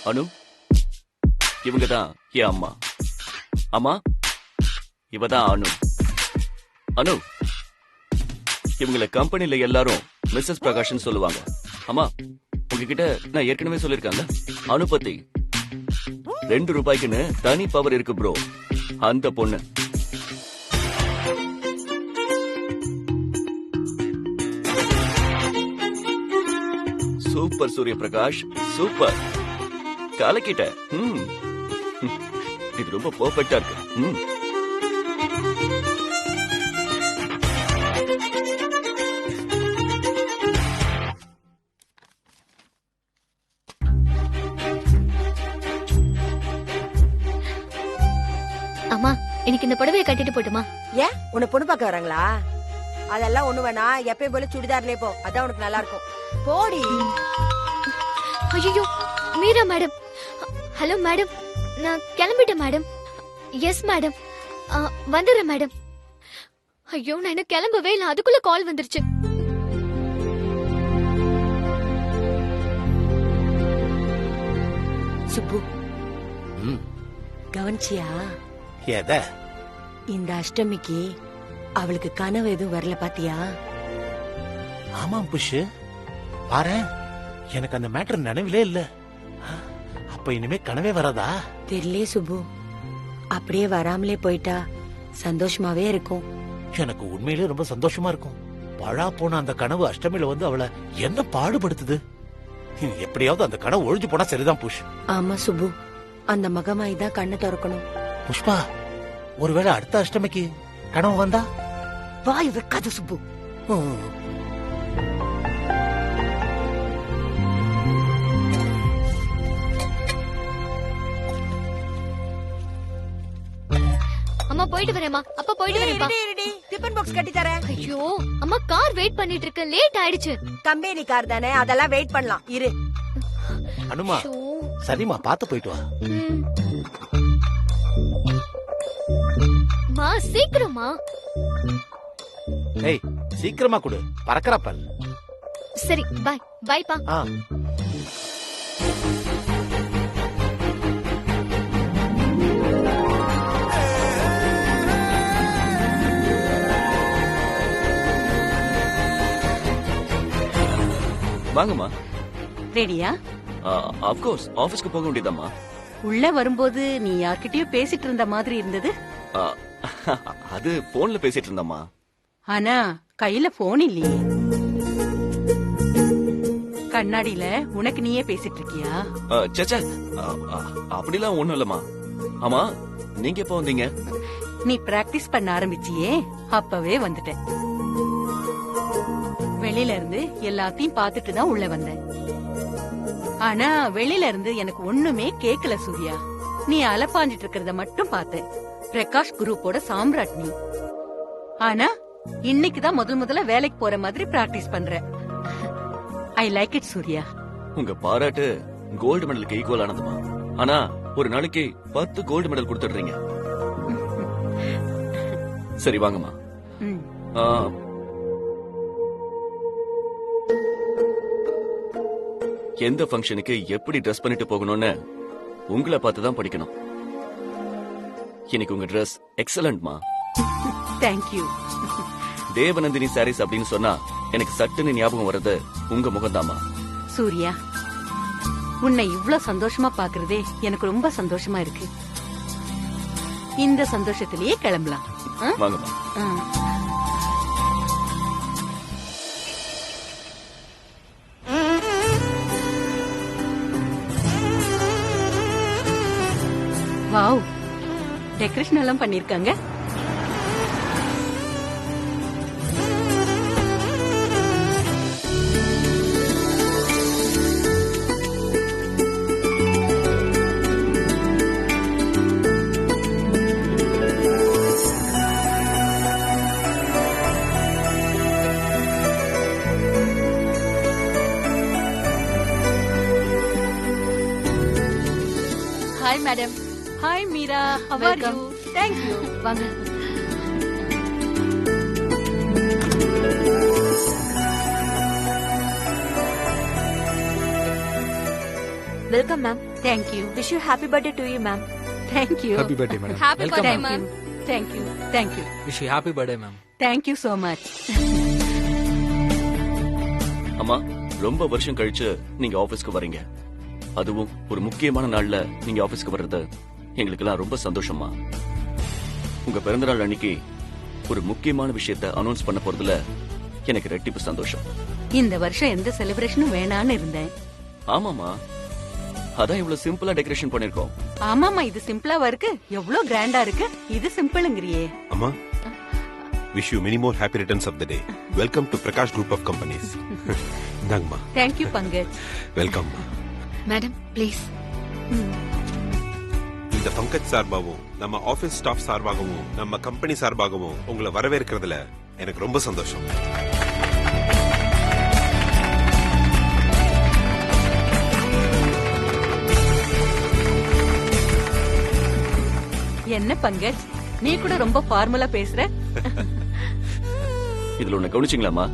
அனு, இவங்க தான் என் அம்மா. அம்மா, இவதான் அனு. அனு, இவங்கள கம்பெனில எல்லாரும் மிஸ்ஸஸ் பிரகாஷ்னு சொல்லுவாங்க. அம்மா, உங்ககிட்ட நான் ஏற்கனவே சொல்லிருக்காங்க அனு பத்தி. 2 ரூபாய்க்குன்னு தனி பவர் இருக்கு ப்ரோ. அந்த பொண்ணு சூப்பர் சூரிய பிரகாஷ், சூப்பர். கலக்கிட்ட. இது ரொம்ப பெர்ஃபெக்ட்டா இருக்கு. அம்மா, எனக்கு இந்த புடவையை கட்டிட்டு போட்டுமா? ஏன் உன்னை பொண்ணு பார்க்க வராங்களா? அதெல்லாம் ஒண்ணு வேணா, எப்பயும் போல சுடிதார்லயே போ, அதான் உனக்கு நல்லா இருக்கும். போடி. ஐயோ, மீரா மேடம். ஹலோ மேடம், நான் கிளம்பிட்டேன் மேடம். எஸ் மேடம், வந்துடுறேன் மேடம். ஐயோ, நான் இன்னும் கிளம்பவே இல்லை, அதுக்குள்ள கால் வந்துருச்சு. சுப்பு, கவனிச்சியா? எத? இந்த அஷ்டமிக்கு அவளுக்கு கனவு எதுவும் வரல பாத்தியா? ஆமாம் புஷ், பாரு, எனக்கு அந்த மேட்டர் நினைவிலே இல்ல. அப்ப இனிமே கனவே வராதா? தெரியலே சுப்பு, அப்படியே வராமலே போயிட்டா சந்தோஷமாவே இருக்கும். எனக்கு உண்மையிலே ரொம்ப சந்தோஷமா இருக்கும். பழா போன அந்த கனவு அஷ்டமியில வந்து அவளை என்ன பாடுபடுத்துது. எப்படியாவது அந்த கனவு ஒழிஞ்சு போனா சரிதான் புஷ். ஆமா சுப்பு, அந்த மகமாய் தான் கண்ணை திறக்கணும். புஷ்பா, ஒருவேளை அடுத்த அஷ்டமிக்கு கனவு வந்தா? வாய் வைக்காத சுப்பு. அம்மா போயிட்டு வரேம்மா. அப்பா போயிட்டு வரேன்ப்பா. டிபன் பாக்ஸ் கட்டி தரேன். ஐயோ அம்மா, கார் வெயிட் பண்ணிட்டு இருக்கு, லேட் ஆயிடுச்சு. கம்பெனி கார் தானே, அதெல்லாம் வெயிட் பண்ணலாம், இரு. அனுமா, சரிம்மா, பாத்து போயிட்டு வா. மா, சீக்கிரமா. ஏய், சீக்கிரமா கொடு, பறக்கறப்பல். சரி, பாய். பாய்ப்பா. வாங்கம்மா. ரெடியா? ஆஃப் கோர்ஸ், ஆபீஸ்க்கு போக வேண்டியதாம்மா. உள்ள வரும்போது நீ யார்கிட்டயும் பேசிட்டு இருந்த மாதிரி இருந்தது. அது போன்ல பேசிட்டு இருந்தம்மா. ஆனா கையில போன் இல்லையே. கண்ணாடியில உனக்கு நீயே பேசிட்டு இருக்கியா? சேச்சே, அப்படிலாம் ஒண்ணும் இல்லம்மா. ஆமா, நீங்க எப்ப வந்தீங்க? நீ பிராக்டிஸ் பண்ண ஆரம்பிச்சியே, அப்பவே வந்துட்டேன். வெளியில இருந்து எல்லாத்தையும் பார்த்துட்டு தான் உள்ள வந்தேன். ஆனா வெளியில இருந்து எனக்கு ஒண்ணுமே கேக்கல சூர்யா. நீ அலப்பாஞ்சிட்டு இருக்கிறத மட்டும் பார்த்தேன். பிரகாஷ் குரூப்போட சாம்ராட் நீ. ஆனா இன்னைக்குதான் முதல்ல வேலைக்கு போற மாதிரி பிராக்டிஸ் பண்ற. I like it Surya. உங்க பாராட்டு கோல்டு மெடலுக்கு ஈக்குவல் ஆனதுமா. ஆனா ஒரு நாளைக்கு 10 கோல்டு மெடல் கொடுத்துடுறீங்க. சரி வாங்கம்மா. எந்த ஃபங்க்ஷனுக்கு எப்படி ட்ரெஸ் பண்ணிட்டு போகணும்னு உங்களை பார்த்து தான் படிக்கணும். இன்னைக்கு உங்க ட்ரெஸ் எக்ஸலன்ட்மா. தேங்க்யூ. தேவநந்தினி சாரீஸ் அப்படின்னு சொன்னா எனக்கு சட்டுன்னு ஞாபகம் வர்றது உங்க முகம்தாமா. சூர்யா, உன்னை இவ்வளவு சந்தோஷமா பாக்குறதே எனக்கு ரொம்ப சந்தோஷமா இருக்கு. இந்த சந்தோஷத்திலேயே கிளம்பலாம். வாங்கம்மா. வாவ், டெக்கரேஷன் எல்லாம் பண்ணிருக்காங்க. Hi madam. Hi Meera, how are you? Thank you. வாங்க. Welcome ma'am. Thank you wish you happy birthday to you ma'am. Thank you happy birthday madam. Happy welcome birthday ma'am. Ma'am. Thank you thank you wish you happy birthday ma'am. Thank you so much. அம்மா ரொம்ப வருஷம் கழிச்சு நீங்க ஆபீஸ்க்கு வரீங்க, அதுவும் ஒரு முக்கியமான நாள்ல நீங்க ஆபீஸ்க்கு வர்றது எங்களுக்கெல்லாம் ரொம்ப சந்தோஷமா. உங்க பிறந்தநாள் அன்னைக்கு ஒரு முக்கியமான விஷயத்தை அனௌன்ஸ் பண்ண போறதுல எனக்கு ரெட்டிப்பு சந்தோஷம். இந்த வருஷம் எந்த செலிப்ரேஷனும் வேணான்னு இருந்தேன். ஆமாமா, அதான் இவ்வளவு சிம்பிளா டெக்கரேஷன் பண்ணிருக்கோம். ஆமாமா, இது சிம்பிளாவா இருக்கு, எவ்வளவு கிராண்டா இருக்கு. இது சிம்பிள்ங்கறியே. அம்மா, wish you many more happy returns of the day. Welcome to Prakash group of companies. இந்தாங்கம்மா. Thank you Pankaj. Welcome. Madam please. இந்த பங்கஜ் சார்பாகவும் நம்ம ஆபீஸ் ஸ்டாஃப் சார்பாகவும் நம்ம கம்பெனி சார்பாகவும் உங்களை வரவேற்கிறதுல எனக்கு ரொம்ப சந்தோஷம். என்ன பங்கஜ், நீ கூட ரொம்ப ஃபார்மலா பேசுற. இதுல ஒண்ணு கவனிச்சிங்களாமா?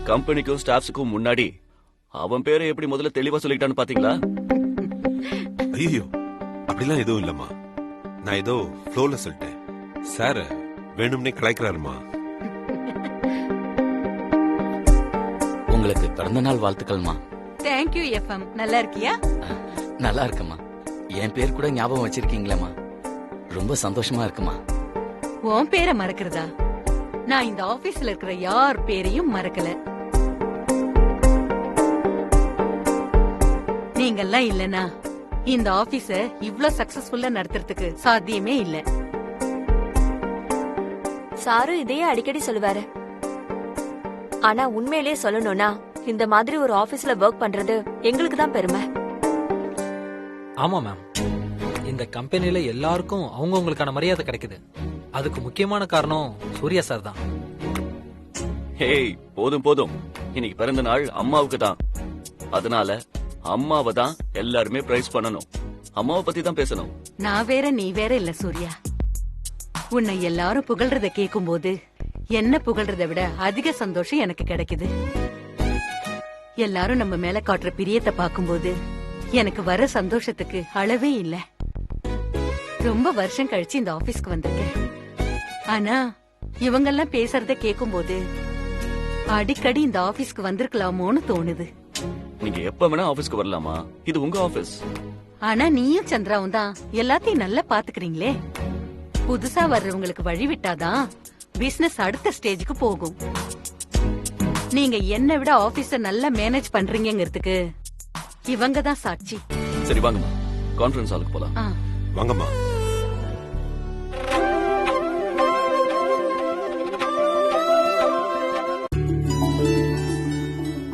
கம்பெனிக்கும் ஸ்டாஃப்ஸுக்கும் முன்னாடி அவன் பேரை எப்படி முதல்ல தெளிவா சொல்லிட்டான்னு பாத்தீங்களா? ஐயோ, அப்படிலாம் எதுவும் இல்லம்மா. நான் ஏதோ ஃப்ளோல சொல்லிட்டேன். சார் வேணும்னே கலாய்க்கிறாருமா. உங்களுக்கு பிறந்த நாள் வாழ்த்துக்கள்மா. Thank you FM. நல்லா இருக்கியா? நல்லா இருக்கம்மா. என் பேர் கூட ஞாபகம் வச்சிருக்கீங்களேம்மா, ரொம்ப சந்தோஷமா இருக்குமா. உன் பேரை மறக்கிறதா? நான் இந்த ஆபீஸ்ல இருக்கிற யார் பேரையும் மறக்கல. நீங்கெல்லாம் இல்லனா இந்த ஆபீஸ இவ்ளோ சக்சஸ்ஃபுல்லா நடத்துறதுக்கு சாத்தியமே இல்ல. சாரு இதையே அடிக்கடி சொல்லுவாரு. ஆனா உண்மையிலேயே சொல்லணும்னா இந்த மாதிரி ஒரு ஆபீஸ்ல ஒர்க் பண்றது எங்களுக்கு தான் பெருமை. ஆமா மேம், இந்த கம்பெனில எல்லாருக்கும் அவங்கவங்களுக்கான மரியாதை கிடைக்குது. அதுக்கு முக்கியமான காரணம் சூர்யா சார் தான். ஹேய், போதும் போதும். இன்னைக்கு பிறந்த நாள் அம்மாவுக்கு தான். அதனால அம்மாவை தான் எல்லாருமே பிரைஸ் பண்ணணும். அம்மாவை பத்தி தான் பேசணும். நான் வேற நீ வேற இல்ல சூர்யா. உன்னை எல்லாரும் புகழ்றத கேக்கும் போது என்ன புகழ்றத விட அதிக சந்தோஷம் எனக்கு கிடைக்குது. எல்லாரும் நம்ம மேல காட்டுற பிரியத்தை பாக்கும்போது எனக்கு வர சந்தோஷத்துக்கு அளவே இல்ல. ரொம்ப வருஷம் கழிச்சு இந்த ஆபீஸ்க்கு வந்திருக்கேன். ஆனா இவங்கெல்லாம் பேசுறத கேக்கும் போது அடிக்கடி இந்த ஆபீஸ்க்கு வந்திருக்கலாமோன்னு தோணுது. நீங்க எப்ப வேணா ஆபீஸ்க்கு வரலாமா, இது உங்க ஆபீஸ். ஆனா நீயும் சந்திராவும் தான் எல்லாத்தையும் நல்லா பாத்துக்கிறீங்களே. புதுசா வர்றவங்களுக்கு வழி விட்டாதான் பிசினஸ் அடுத்த ஸ்டேஜுக்கு போகும். நீங்க என்ன விட ஆபீஸ நல்லா மேனேஜ் பண்றீங்கிறதுக்கு இவங்க தான் சாட்சி. சரி வாங்கம்மா, கான்ஃபரன்ஸ் ஹாலுக்கு போலாம். வாங்கம்மா.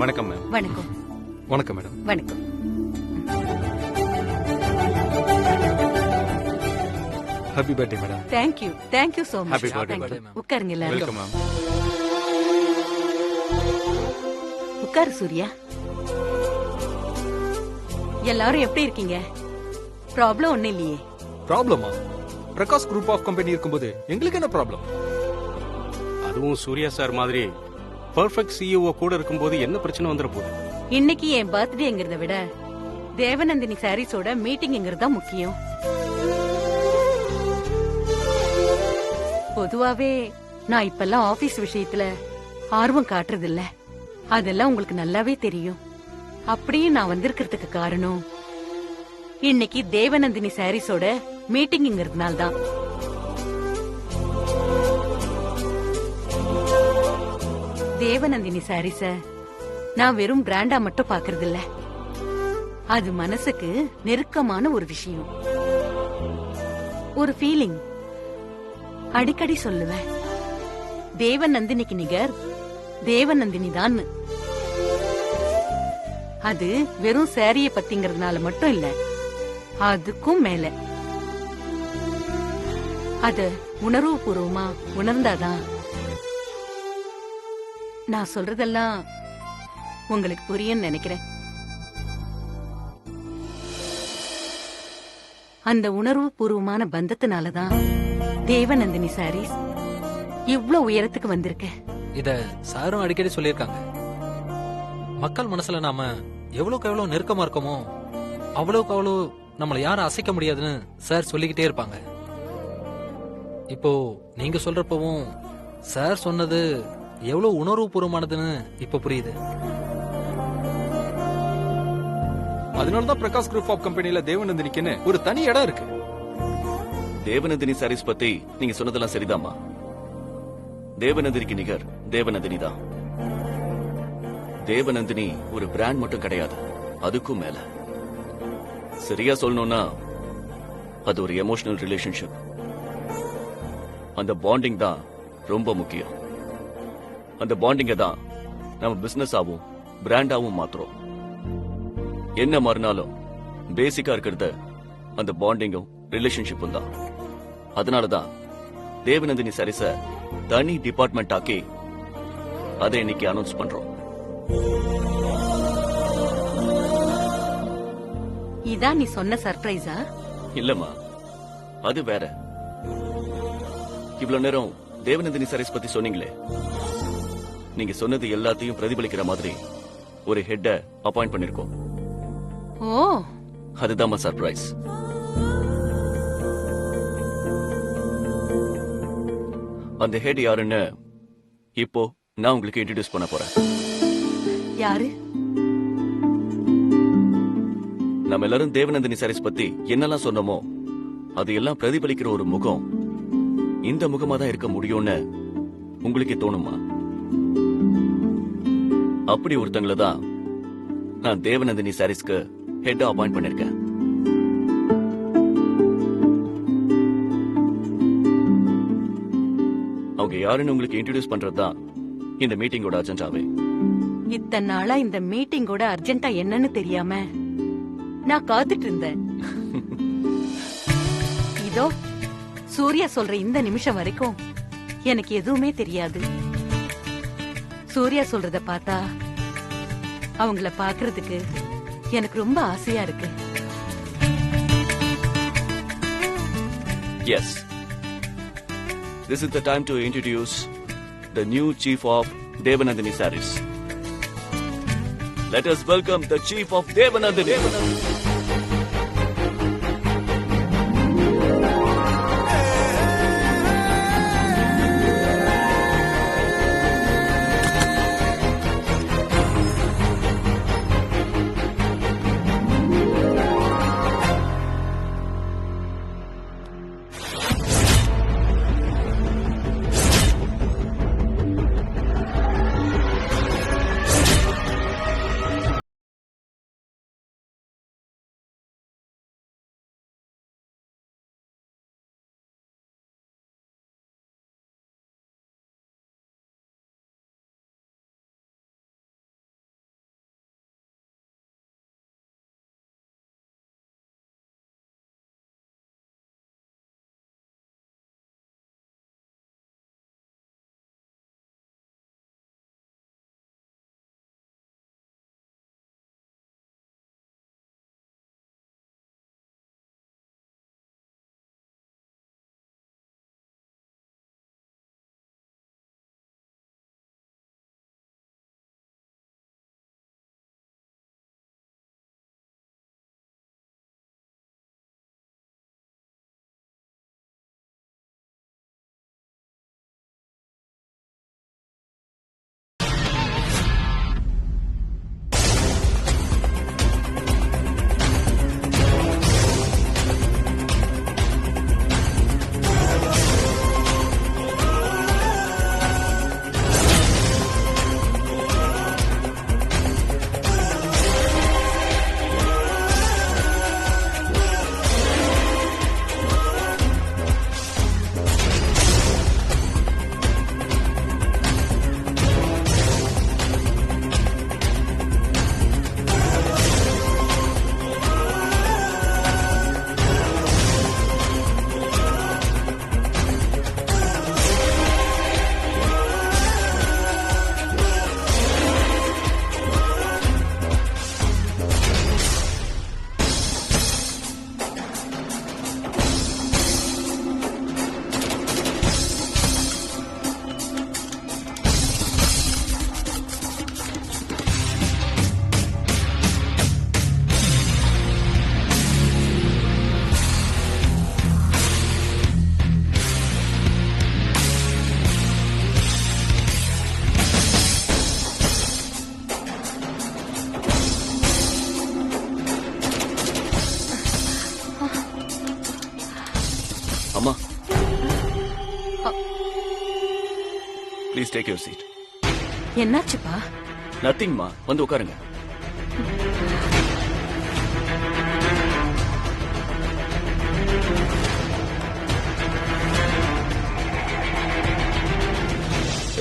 வணக்கம் மேம். வணக்கம். வணக்கம் மேடம். வணக்கம். Happy birthday madam. Thank you thank you so much. Happy birthday, madam. உட்காருங்க எல்லாரும். Welcome ma'am. உட்காரு சூர்யா. எல்லாரும் எப்படி இருக்கீங்க? ப்ராப்ளம் ஒண்ணு இல்லையே? ப்ராப்ளமா? பிரகாஷ் குரூப் ஆஃப் கம்பெனி இருக்கும்போது எங்களுக்கு என்ன ப்ராப்ளம்? அதுவும் சூர்யா சார் மாதிரி பெர்ஃபெக்ட் சிஇஓ கூட இருக்கும்போது என்ன பிரச்சனை வந்துற போகுது? இன்னைக்கு என் பர்த்டேங்கிறத விட தேவநந்தினி சாரீஸோட மீட்டிங்ங்கிறது தான் முக்கியம். பொதுவாவே நான் இப்பெல்லாம் ஆபீஸ் விஷயத்துல ஆர்வம் காட்டுறது இல்ல. அதெல்லாம் உங்களுக்கு நல்லாவே தெரியும். அப்படியே நான் வந்திருக்கிறதுக்கு காரணம் இன்னைக்கு தேவநந்தினி சாரீஸோட மீட்டிங்ங்கிறதுனால தான். தேவநந்தினி சாரீஸ நான் வெறும் பிராண்டா மட்டும் பாக்குறது இல்ல. அது மனசுக்கு நெருக்கமான ஒரு விஷயம், ஒரு ஃபீலிங். அடிக்கடி சொல்லுவேன், தேவநந்தினிக்கு நிகர் தேவநந்தினி தான். அது வெறும் சாரிய பத்திங்கிறதுனால மட்டும் இல்ல, அதுக்கும் மேல அத உணர்வு பூர்வமா உணர்ந்தாதான். நான் சொல்றதெல்லாம் உங்களுக்கு புரியும் நினைக்கிறேன். அந்த உணர்வு பூர்வமான பந்தத்தினாலதான் தேவநந்தினி சாரீஸ் இவ்ளோ உயரத்துக்கு வந்திருக்க. இத சாரும் அடிக்கடி சொல்லியிருக்காங்க. மக்கள் மனசுல நாம எவ்வளவுக்கு எவ்வளவு நெருக்கமா இருக்கோமோ அவ்வளவுக்கு அவ்வளோ நம்மளை யாரும் அசைக்க முடியாதுன்னு சார் சொல்லிக்கிட்டே இருப்பாங்க. இப்போ நீங்க சொல்றப்பவும் சார் சொன்னது எவ்வளவு உணர்வு பூர்வமானதுன்னு இப்ப புரியுது. அதனாலதான் பிரகாஷ் குரூப் ஆஃப் கம்பெனில தேவநந்தினிக்குன்னு ஒரு தனி இடம் இருக்கு. தேவநந்தினி சாரீஸ் பத்தி நீங்க சொன்னதெல்லாம் சரிதாம்மா. தேவநந்தினிக்கு நிகர் தேவநந்தினி தான். தேவநந்தினி ஒரு பிராண்ட் மட்டும் கிடையாது, அதுக்கும் மேல. சரியா சொல்லணும்னா அது ஒரு எமோஷனல் ரிலேஷன்ஷிப். அந்த பாண்டிங் தான் ரொம்ப முக்கியம். அந்த பாண்டிங்க தான் நம்ம பிசினஸ் ஆவும் பிராண்டாவும் மாத்துறோம். என்ன மாறினாலும் பேசிக்கா இருக்கிறது அந்த பாண்டிங்கும் ரிலேஷன்ஷிப்பும் தான். அதனாலதான் தேவநந்தினி சரிச தனி டிபார்ட்மெண்ட் ஆக்கி அதை இன்னைக்கு அனௌன்ஸ் பண்றோம். இதான் நீ சொன்ன சர்ப்ரைஸா? இல்லம்மா, அது வேற. இவ்வளவு நேரம் தேவநந்தினி சாரீஸ் பத்தி சொன்னீங்களே, நீங்க சொன்னது எல்லாத்தையும் பிரதிபலிக்கிற மாதிரி ஒரு ஹெட்ட அப்பாயிண்ட் பண்ணிருக்கோம். ஓ, அதுதான் சர்ப்ரைஸ். அந்த ஹெட் யாருன்னு இப்போ நான் உங்களுக்கு இன்ட்ரோடியூஸ் பண்ண போறேன். யாரு? நம்ம எல்லாரும் தேவநந்தினி சாரீஸ் பத்தி என்னெல்லாம் சொன்னோமோ அது எல்லாம் பிரதிபலிக்கிற ஒரு முகம் இந்த முகமா தான் இருக்க முடியும்னு உங்களுக்கே தோணுமா? அப்படி ஒருத்தங்கள தான் நான் தேவநந்தினி சாரீஸ்க்கு ஹெட் அப்பாயிண்ட் பண்ணிருக்கேன். அவங்க யாருன்னு உங்களுக்கு இன்ட்ரோடியூஸ் பண்றதுதான் இந்த மீட்டிங்கோட அஜெண்டாவே. இத்தனை நாளா இந்த மீட்டிங்கோட அர்ஜென்டா என்னன்னு தெரியாம நான் காத்துட்டு இருந்தேன். இதோ சூர்யா சொல்ற இந்த நிமிஷம் வரைக்கும் எனக்கு எதுவுமே தெரியாது. சூர்யா சொல்றத பார்த்தா அவங்கள பாக்குறதுக்கு எனக்கு ரொம்ப ஆசையா இருக்கு. Yes. This is the time to introduce the new chief of Devanandini Sarees. Let us welcome the chief of Devanandini. Please take your seat. என்னாச்சுப்பா? நத்திங்மா, வந்து உட்காருங்க.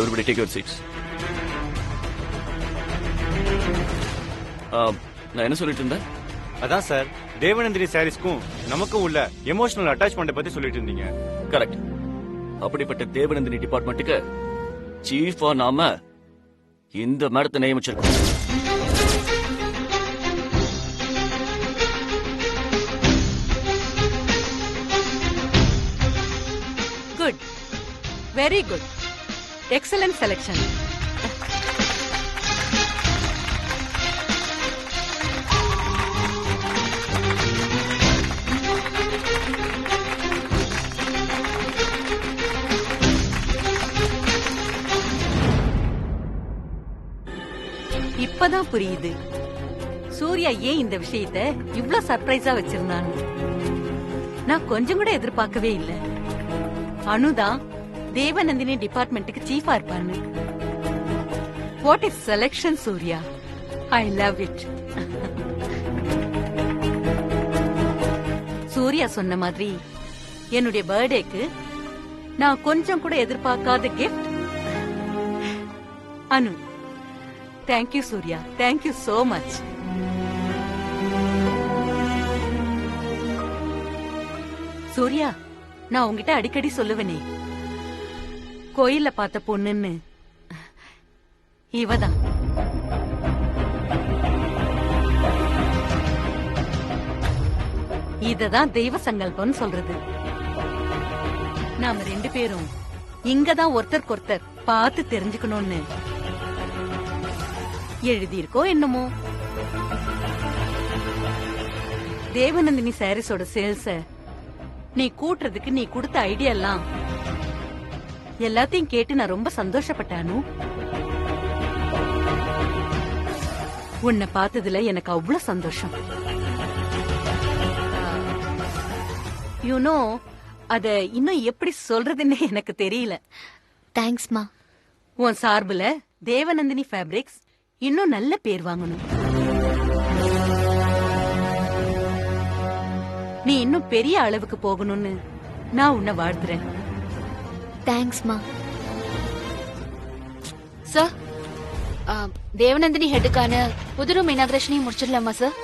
Everybody take your seats. நான் என்ன சொல்லிட்டு இருந்தேன்? அதான் சார், தேவநந்தினி சாரீஸ்க்கும் நமக்கும் உள்ள எமோஷனல் அட்டாச்மெண்ட் பத்தி சொல்லிட்டு இருந்தீங்க. கரெக்ட். அப்படிப்பட்ட தேவநந்தினி டிபார்ட்மெண்ட்டுக்கு சீஃபா நாம இந்த மேடத்தை நியமிச்சிருக்கோம். Good, very good, excellent selection. இப்பதான் புரியுது சூர்யா ஏன் இந்த விஷயத்தை இவ்ளோ சர்ப்ரைஸா வச்சிருந்தான்னு. நான் கொஞ்சம் கூட எதிர்பார்க்கவே இல்ல. அனுதான் தேவநந்தினி டிபார்ட்மெண்ட்டுக்கு சீஃபா இருப்பான்னு. What is selection Surya, I love it. Surya சொன்ன மாதிரி என்னுடைய பர்த்டேக்கு நான் கொஞ்சம் கூட எதிர்பார்க்காத gift. Anu, thank you Surya, thank you so much. Surya, நான் உங்ககிட்ட அடிக்கடி சொல்லுவேனே, கோயில்ல பார்த்த பொண்ணுன்னு, இவதான். இததான் தெய்வ சங்கல்பம் சொல்றது. நாம ரெண்டு பேரும் இங்கதான் ஒருத்தருக்கு ஒருத்தர் பார்த்து தெரிஞ்சுக்கணும்னு எழுதியிருக்கோ என்னமோ. தேவநந்தினி சாரீஸோட சேல்ஸ நீ கூட்டுறதுக்கு நீ கொடுத்த ஐடியா எல்லாம் எல்லாத்தையும் கேட்டு நான் ரொம்ப சந்தோஷப்பட்டானு. உன்னை பார்த்ததுல எனக்கு அவ்வளவு சந்தோஷம். யூனோ, அத இன்னும் எப்படி சொல்றதுன்னு எனக்கு தெரியல. தேங்க்ஸ்மா. உன் சார்புல தேவநந்தினி ஃபேப்ரிக்ஸ் இன்னும் நல்ல பேர் வாங்கணும். நீ இன்னும் பெரிய அளவுக்கு போகணும்னு நான் உன்னை வாழ்த்துறேன். தேங்க்ஸ்மா. சார், தேவநந்தினி ஹெட்டுக்கான புது ரூம் இனாகிரேஷனையும் முடிச்சிடலாமா சார்?